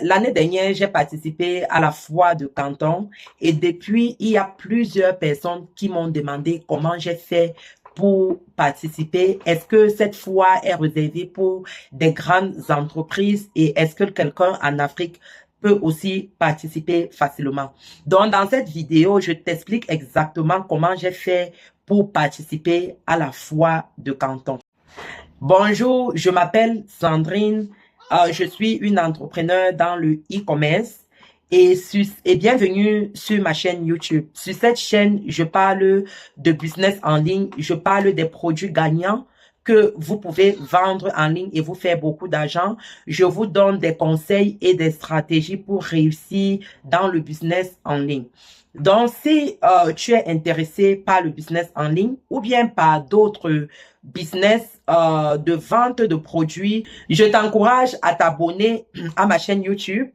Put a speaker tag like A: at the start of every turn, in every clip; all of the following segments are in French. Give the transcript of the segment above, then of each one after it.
A: L'année dernière, j'ai participé à la foire de Canton et depuis, il y a plusieurs personnes qui m'ont demandé comment j'ai fait pour participer. Est-ce que cette foire est réservée pour des grandes entreprises et est-ce que quelqu'un en Afrique peut aussi participer facilement? Donc, dans cette vidéo, je t'explique exactement comment j'ai fait pour participer à la foire de Canton. Bonjour, je m'appelle Sandrine. Je suis une entrepreneur dans le e-commerce et bienvenue sur ma chaîne YouTube. Sur cette chaîne, je parle de business en ligne, je parle des produits gagnants que vous pouvez vendre en ligne et vous faire beaucoup d'argent. Je vous donne des conseils et des stratégies pour réussir dans le business en ligne. Donc, si tu es intéressé par le business en ligne ou bien par d'autres business de vente de produits, je t'encourage à t'abonner à ma chaîne YouTube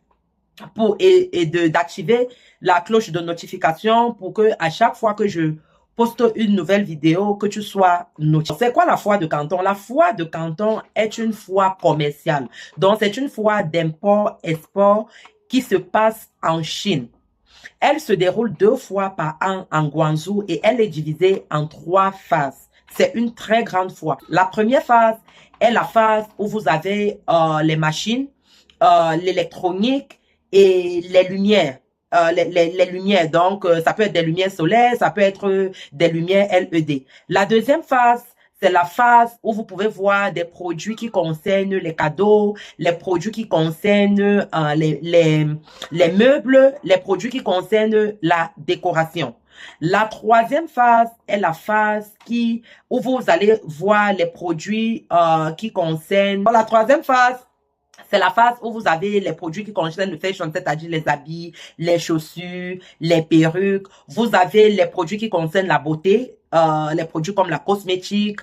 A: d'activer la cloche de notification pour que à chaque fois que je poste une nouvelle vidéo, que tu sois notifié. C'est quoi la foire de Canton? La foire de Canton est une foire commerciale. Donc, c'est une foire d'import-export qui se passe en Chine. Elle se déroule 2 fois par an en Guangzhou et elle est divisée en 3 phases. C'est une très grande foire. La première phase est la phase où vous avez les machines, l'électronique et les lumières. Les lumières, donc ça peut être des lumières solaires, ça peut être des lumières LED. La deuxième phase, c'est la phase où vous pouvez voir des produits qui concernent les cadeaux, les produits qui concernent les meubles, les produits qui concernent la décoration. La troisième phase est la phase où vous allez voir les produits qui concernent. La troisième phase, c'est la phase où vous avez les produits qui concernent le fashion, c'est-à-dire les habits, les chaussures, les perruques. Vous avez les produits qui concernent la beauté, les produits comme la cosmétique.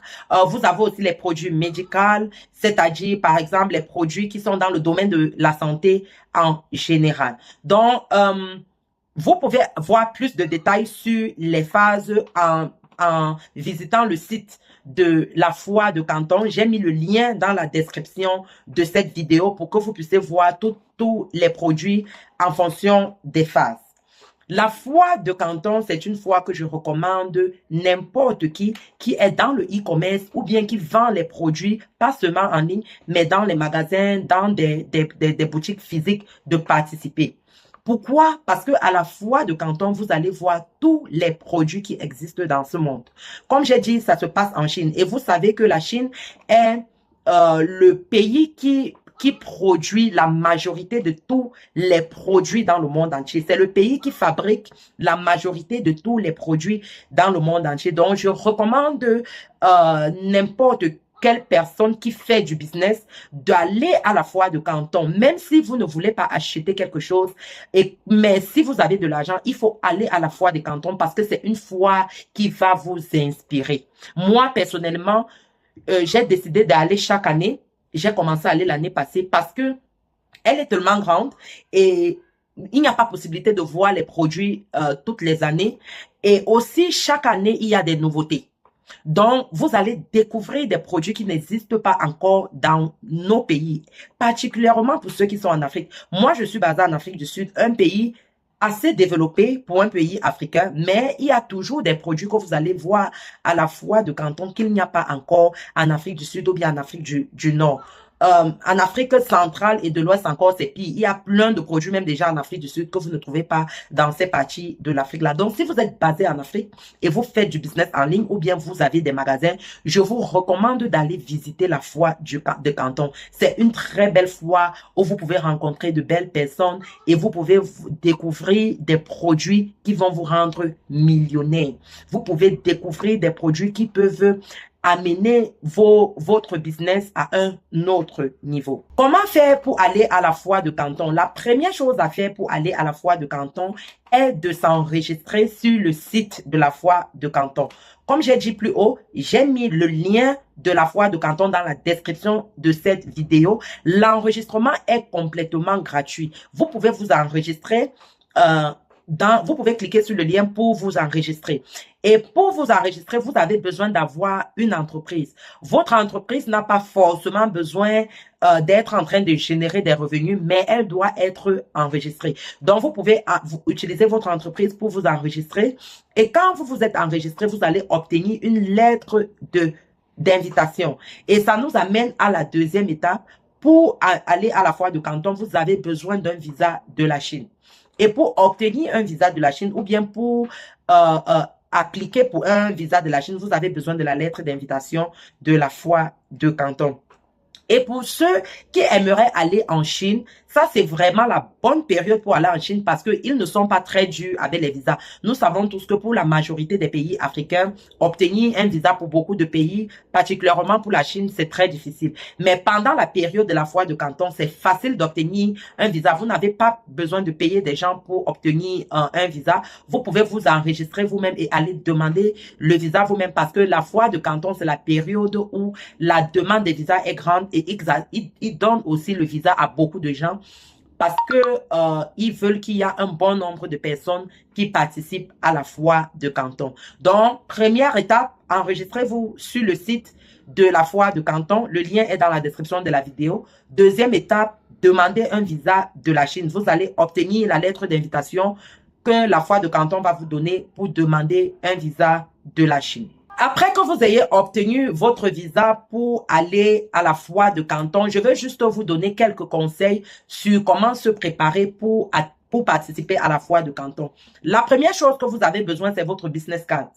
A: Vous avez aussi les produits médicaux, c'est-à-dire, par exemple, les produits qui sont dans le domaine de la santé en général. Donc, vous pouvez voir plus de détails sur les phases en visitant le site de la foire de Canton. J'ai mis le lien dans la description de cette vidéo pour que vous puissiez voir tous les produits en fonction des phases. La foire de Canton, c'est une foire que je recommande n'importe qui est dans le e-commerce ou bien qui vend les produits, pas seulement en ligne, mais dans les magasins, dans des boutiques physiques, de participer. Pourquoi? Parce que à la foire de Canton, vous allez voir tous les produits qui existent dans ce monde. Comme j'ai dit, ça se passe en Chine. Et vous savez que la Chine est le pays qui produit la majorité de tous les produits dans le monde entier. C'est le pays qui fabrique la majorité de tous les produits dans le monde entier. Donc, je recommande n'importe quelle personne qui fait du business d'aller à la foire de Canton, même si vous ne voulez pas acheter quelque chose. Mais si vous avez de l'argent, il faut aller à la foire de Canton parce que c'est une foire qui va vous inspirer. Moi, personnellement, j'ai décidé d'aller chaque année. J'ai commencé à aller l'année passée parce que elle est tellement grande et il n'y a pas possibilité de voir les produits toutes les années. Et aussi, chaque année, il y a des nouveautés. Donc, vous allez découvrir des produits qui n'existent pas encore dans nos pays, particulièrement pour ceux qui sont en Afrique. Moi, je suis basée en Afrique du Sud, un pays assez développé pour un pays africain, mais il y a toujours des produits que vous allez voir à la foire de Canton qu'il n'y a pas encore en Afrique du Sud ou bien en Afrique du Nord. En Afrique centrale et de l'Ouest encore, c'est pire. Il y a plein de produits, même déjà en Afrique du Sud, que vous ne trouvez pas dans ces parties de l'Afrique-là. Donc, si vous êtes basé en Afrique et vous faites du business en ligne ou bien vous avez des magasins, je vous recommande d'aller visiter la foire de Canton. C'est une très belle foire où vous pouvez rencontrer de belles personnes et vous pouvez découvrir des produits qui vont vous rendre millionnaire. Vous pouvez découvrir des produits qui peuvent amener votre business à un autre niveau. Comment faire pour aller à la foire de Canton? La première chose à faire pour aller à la foire de Canton est de s'enregistrer sur le site de la foire de Canton. Comme j'ai dit plus haut, j'ai mis le lien de la foire de Canton dans la description de cette vidéo. L'enregistrement est complètement gratuit. Vous pouvez vous enregistrer vous pouvez cliquer sur le lien pour vous enregistrer. Et pour vous enregistrer, vous avez besoin d'avoir une entreprise. Votre entreprise n'a pas forcément besoin d'être en train de générer des revenus, mais elle doit être enregistrée. Donc, vous pouvez vous utiliser votre entreprise pour vous enregistrer. Et quand vous vous êtes enregistré, vous allez obtenir une lettre d'invitation. Et ça nous amène à la deuxième étape. Pour aller à la foire de Canton, vous avez besoin d'un visa de la Chine. Et pour obtenir un visa de la Chine ou bien pour appliquer pour un visa de la Chine, vous avez besoin de la lettre d'invitation de la foire de Canton. Et pour ceux qui aimeraient aller en Chine, ça c'est vraiment la bonne période pour aller en Chine parce qu'ils ne sont pas très durs avec les visas. Nous savons tous que pour la majorité des pays africains, obtenir un visa pour beaucoup de pays, particulièrement pour la Chine, c'est très difficile. Mais pendant la période de la foire de Canton, c'est facile d'obtenir un visa. Vous n'avez pas besoin de payer des gens pour obtenir un visa. Vous pouvez vous enregistrer vous-même et aller demander le visa vous-même parce que la foire de Canton, c'est la période où la demande des visas est grande et ils donnent aussi le visa à beaucoup de gens parce que ils veulent qu'il y ait un bon nombre de personnes qui participent à la foire de Canton. Donc, première étape, enregistrez-vous sur le site de la foire de Canton. Le lien est dans la description de la vidéo. Deuxième étape, demandez un visa de la Chine. Vous allez obtenir la lettre d'invitation que la foire de Canton va vous donner pour demander un visa de la Chine. Après que vous ayez obtenu votre visa pour aller à la foire de Canton, je veux juste vous donner quelques conseils sur comment se préparer pour participer à la foire de Canton. La première chose que vous avez besoin, c'est votre business card.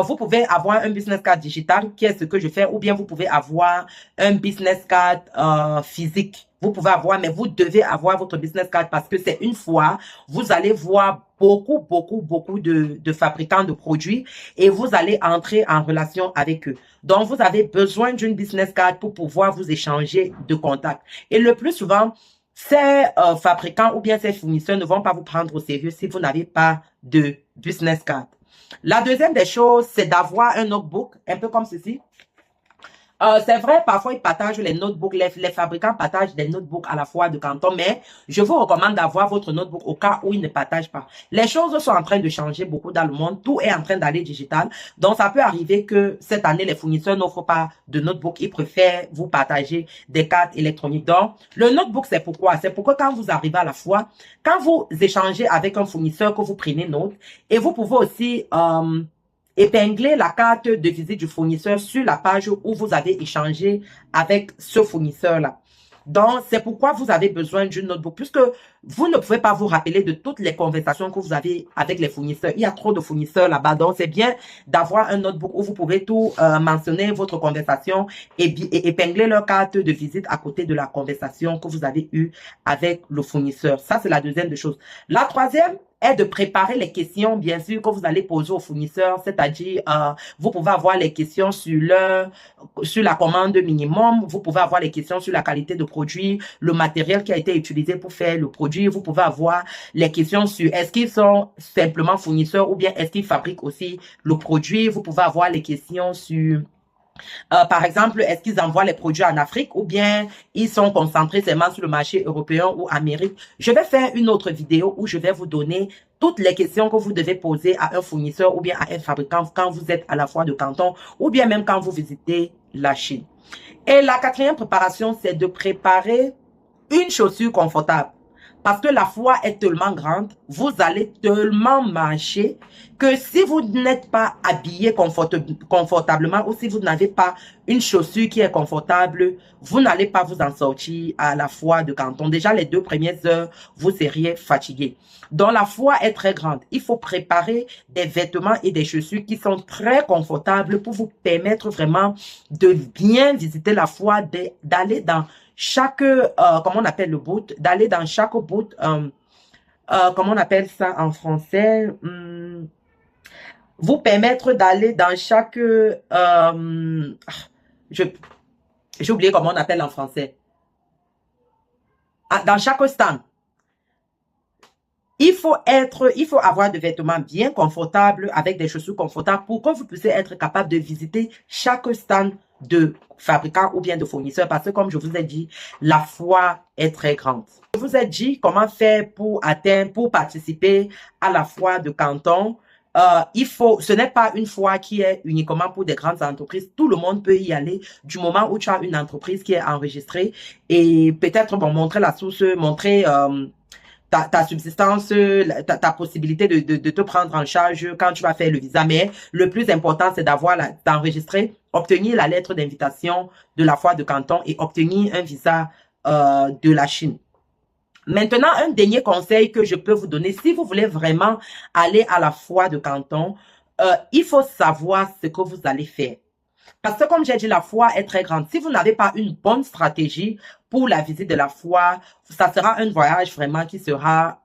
A: Vous pouvez avoir un business card digital, qui est ce que je fais, ou bien vous pouvez avoir un business card physique. Vous pouvez avoir, mais vous devez avoir votre business card parce que c'est une fois, vous allez voir beaucoup de fabricants de produits et vous allez entrer en relation avec eux. Donc, vous avez besoin d'une business card pour pouvoir vous échanger de contacts. Et le plus souvent, ces fabricants ou bien ces fournisseurs ne vont pas vous prendre au sérieux si vous n'avez pas de business card. La deuxième des choses, c'est d'avoir un notebook, un peu comme ceci. C'est vrai, parfois, ils partagent les notebooks, les fabricants partagent des notebooks à la foire de Canton, mais je vous recommande d'avoir votre notebook au cas où ils ne partagent pas. Les choses sont en train de changer beaucoup dans le monde, tout est en train d'aller digital, donc ça peut arriver que cette année, les fournisseurs n'offrent pas de notebook, ils préfèrent vous partager des cartes électroniques. Donc, le notebook, c'est pourquoi? C'est pourquoi quand vous arrivez à la foire, quand vous échangez avec un fournisseur, que vous prenez note, et vous pouvez aussi épingler la carte de visite du fournisseur sur la page où vous avez échangé avec ce fournisseur-là. Donc, c'est pourquoi vous avez besoin d'une notebook, puisque vous ne pouvez pas vous rappeler de toutes les conversations que vous avez avec les fournisseurs. Il y a trop de fournisseurs là-bas, donc c'est bien d'avoir un notebook où vous pouvez tout mentionner, votre conversation, et épingler leur carte de visite à côté de la conversation que vous avez eue avec le fournisseur. Ça, c'est la deuxième des choses. La troisième est de préparer les questions, bien sûr, que vous allez poser aux fournisseurs, c'est-à-dire, vous pouvez avoir les questions sur la commande minimum, vous pouvez avoir les questions sur la qualité de produit, le matériel qui a été utilisé pour faire le produit, vous pouvez avoir les questions sur est-ce qu'ils sont simplement fournisseurs ou bien est-ce qu'ils fabriquent aussi le produit, vous pouvez avoir les questions sur par exemple, est-ce qu'ils envoient les produits en Afrique ou bien ils sont concentrés seulement sur le marché européen ou Amérique? Je vais faire une autre vidéo où je vais vous donner toutes les questions que vous devez poser à un fournisseur ou bien à un fabricant quand vous êtes à la foire de Canton ou bien même quand vous visitez la Chine. Et la quatrième préparation, c'est de préparer une chaussure confortable. Parce que la foire est tellement grande, vous allez tellement marcher que si vous n'êtes pas habillé confortablement ou si vous n'avez pas une chaussure qui est confortable, vous n'allez pas vous en sortir à la foire de Canton. Déjà, les 2 premières heures, vous seriez fatigué. Donc, la foire est très grande. Il faut préparer des vêtements et des chaussures qui sont très confortables pour vous permettre vraiment de bien visiter la foire, d'aller dans chaque, comment on appelle le boot, d'aller dans chaque boot, comment on appelle ça en français, vous permettre d'aller dans chaque, j'ai oublié comment on appelle en français, dans chaque stand. Il faut avoir des vêtements bien confortables avec des chaussures confortables pour que vous puissiez être capable de visiter chaque stand de fabricant ou bien de fournisseur parce que comme je vous ai dit, la foire est très grande. Je vous ai dit comment faire pour participer à la foire de Canton. ce n'est pas une foi qui est uniquement pour des grandes entreprises. Tout le monde peut y aller du moment où tu as une entreprise qui est enregistrée et peut-être, bon, montrer la source, montrer, ta subsistance, ta possibilité de te prendre en charge quand tu vas faire le visa. Mais le plus important, c'est d'enregistrer, obtenir la lettre d'invitation de la foi de canton et obtenir un visa de la Chine. Maintenant, un dernier conseil que je peux vous donner, si vous voulez vraiment aller à la foi de canton, il faut savoir ce que vous allez faire. Parce que comme j'ai dit, la foi est très grande. Si vous n'avez pas une bonne stratégie pour la visite de la foi, ça sera un voyage vraiment qui sera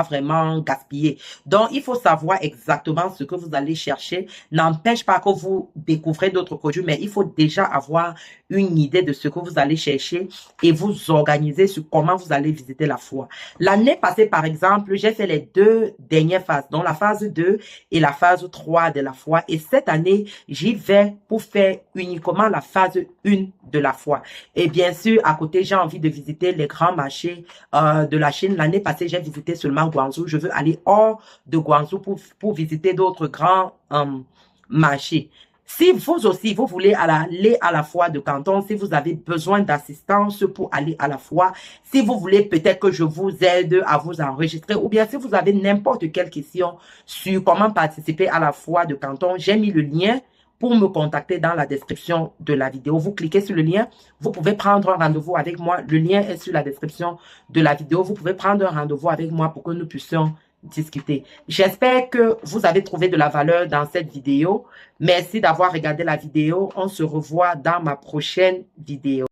A: vraiment gaspillé. Donc, il faut savoir exactement ce que vous allez chercher. N'empêche pas que vous découvrez d'autres produits, mais il faut déjà avoir une idée de ce que vous allez chercher et vous organiser sur comment vous allez visiter la foi. L'année passée, par exemple, j'ai fait les 2 dernières phases, donc la phase 2 et la phase 3 de la foi. Et cette année, j'y vais pour faire uniquement la phase 1 de la foi. Et bien sûr, à côté, j'ai envie de visiter les grands marchés de la Chine. L'année passée, j'ai visité seulement Guangzhou. Je veux aller hors de Guangzhou pour visiter d'autres grands marchés. Si vous aussi, vous voulez aller à la foi de canton, si vous avez besoin d'assistance pour aller à la foi, si vous voulez peut-être que je vous aide à vous enregistrer, ou bien si vous avez n'importe quelle question sur comment participer à la foi de canton, j'ai mis le lien pour me contacter dans la description de la vidéo. Vous cliquez sur le lien, vous pouvez prendre un rendez-vous avec moi. Le lien est sur la description de la vidéo. Vous pouvez prendre un rendez-vous avec moi pour que nous puissions discuter. J'espère que vous avez trouvé de la valeur dans cette vidéo. Merci d'avoir regardé la vidéo. On se revoit dans ma prochaine vidéo.